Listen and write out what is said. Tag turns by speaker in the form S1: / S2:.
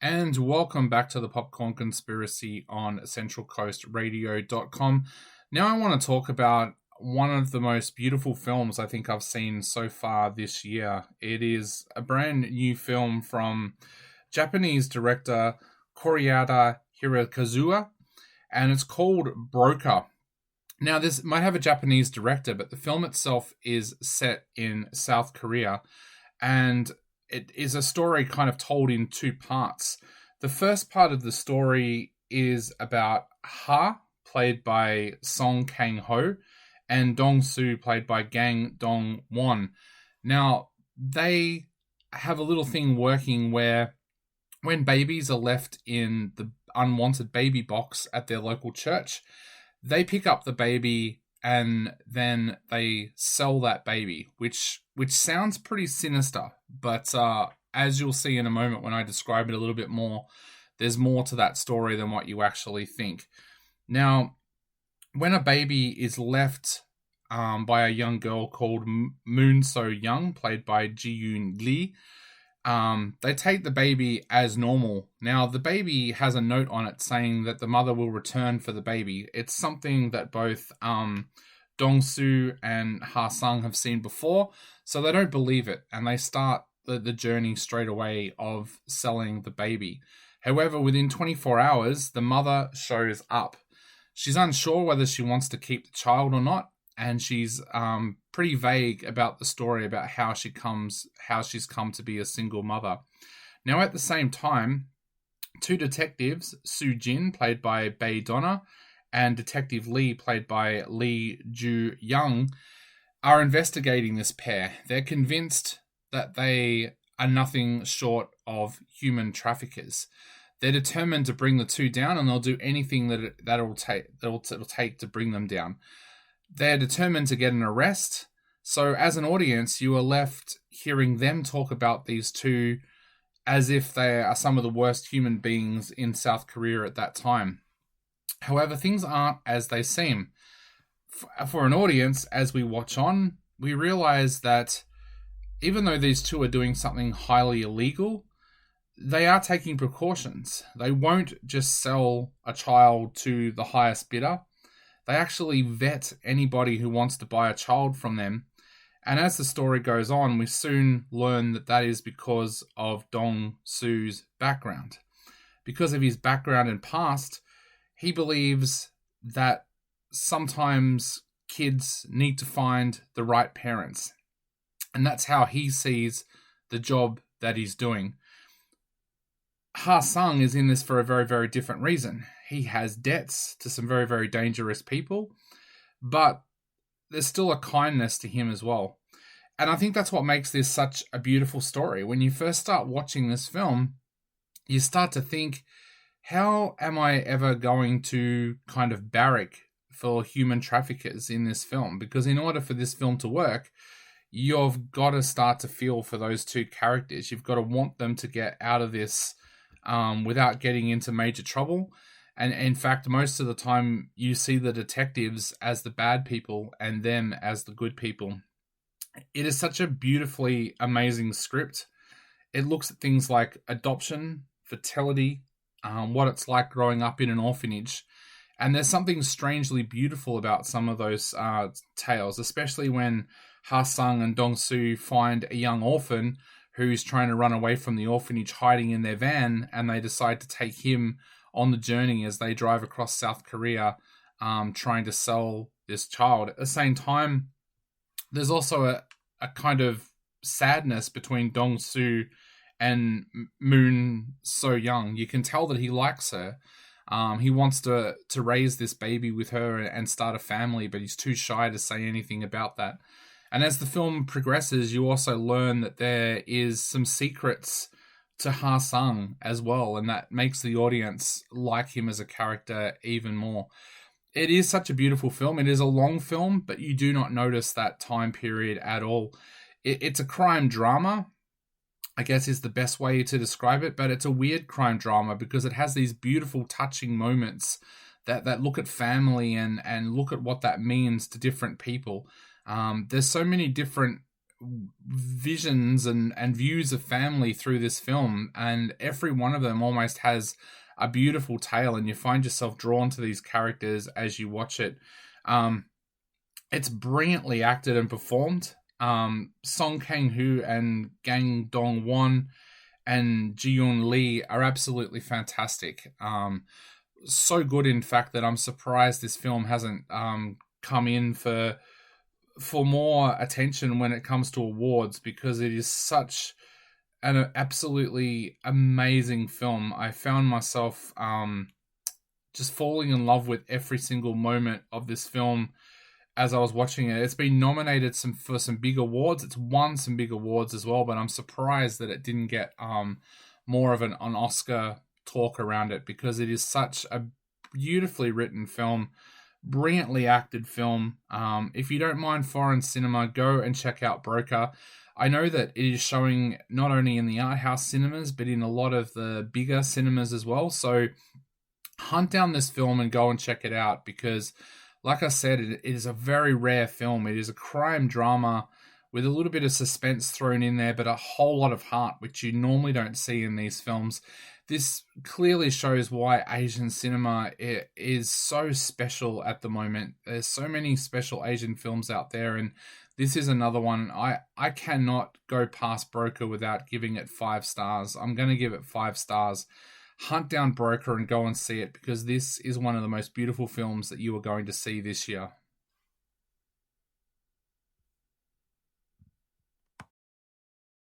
S1: And welcome back to the Popcorn Conspiracy on CentralCoastRadio.com. Now I want to talk about one of the most beautiful films I think I've seen so far this year. It is a brand new film from Japanese director Koreeda Hirokazuya, and it's called Broker. Now, this might have a Japanese director, but the film itself is set in South Korea, and it is a story kind of told in two parts. The first part of the story is about Ha, played by Song Kang-ho, and Dong-soo, played by Gang Dong-won. Now, they have a little thing working where when babies are left in the unwanted baby box at their local church, they pick up the baby and then they sell that baby, which sounds pretty sinister. But as you'll see in a moment when I describe it a little bit more, there's more to that story than what you actually think. Now, when a baby is left by a young girl called Moon So Young, played by Ji-yoon Lee, they take the baby as normal. Now, the baby has a note on it saying that the mother will return for the baby. It's something that both Dong-soo and Ha-sung have seen before, so they don't believe it, and they start the journey straight away of selling the baby. However, within 24 hours, the mother shows up. She's unsure whether she wants to keep the child or not, and she's pretty vague about the story about how she's come to be a single mother. Now, at the same time, two detectives, Soo Jin, played by Bae Donna, and Detective Lee, played by Lee Ju Young, are investigating this pair. They're convinced that they are nothing short of human traffickers. They're determined to bring the two down, and they'll do anything that it'll take to bring them down. They're determined to get an arrest. So as an audience, you are left hearing them talk about these two as if they are some of the worst human beings in South Korea at that time. However, things aren't as they seem. For an audience, as we watch on, we realize that even though these two are doing something highly illegal, they are taking precautions. They won't just sell a child to the highest bidder. They actually vet anybody who wants to buy a child from them. And as the story goes on, we soon learn that that is because of Dong-soo's background. Because of his background and past, he believes that sometimes kids need to find the right parents. And that's how he sees the job that he's doing. Ha-sung is in this for a very, very different reason. He has debts to some very, very dangerous people, but there's still a kindness to him as well. And I think that's what makes this such a beautiful story. When you first start watching this film, you start to think, how am I ever going to kind of barrack for human traffickers in this film? Because in order for this film to work, you've got to start to feel for those two characters. You've got to want them to get out of this without getting into major trouble. And in fact, most of the time, you see the detectives as the bad people and them as the good people. It is such a beautifully amazing script. It looks at things like adoption, fertility, what it's like growing up in an orphanage. And there's something strangely beautiful about some of those tales, especially when Ha-sung and Dong-soo find a young orphan who's trying to run away from the orphanage, hiding in their van, and they decide to take him on the journey as they drive across South Korea, trying to sell this child. At the same time, there's also a kind of sadness between Dong-soo and Moon So Young. You can tell that he likes her. He wants to raise this baby with her and start a family, but he's too shy to say anything about that. And as the film progresses, you also learn that there is some secrets to Ha-sung as well, and that makes the audience like him as a character even more. It is such a beautiful film. It is a long film, but you do not notice that time period at all. It's a crime drama, I guess is the best way to describe it, but it's a weird crime drama because it has these beautiful, touching moments that look at family and look at what that means to different people. There's so many different visions and views of family through this film, and every one of them almost has a beautiful tale, and you find yourself drawn to these characters as you watch it. It's brilliantly acted and performed. Song Kang-ho and Gang Dong-won and Ji-yoon Lee are absolutely fantastic. So good, in fact, that I'm surprised this film hasn't come in for more attention when it comes to awards, because it is such an absolutely amazing film. I found myself just falling in love with every single moment of this film as I was watching it. It's been nominated for some big awards. It's won some big awards as well, but I'm surprised that it didn't get more of an Oscar talk around it, because it is such a beautifully written film, brilliantly acted film. If you don't mind foreign cinema, go and check out Broker. I know that it is showing not only in the art house cinemas, but in a lot of the bigger cinemas as well. So hunt down this film and go and check it out, because like I said, it is a very rare film. It is a crime drama with a little bit of suspense thrown in there, but a whole lot of heart, which you normally don't see in these films. This clearly shows why Asian cinema is so special at the moment. There's so many special Asian films out there, and this is another one. I cannot go past Broker without giving it 5 stars. I'm going to give it 5 stars. Hunt down Broker and go and see it, because this is one of the most beautiful films that you are going to see this year.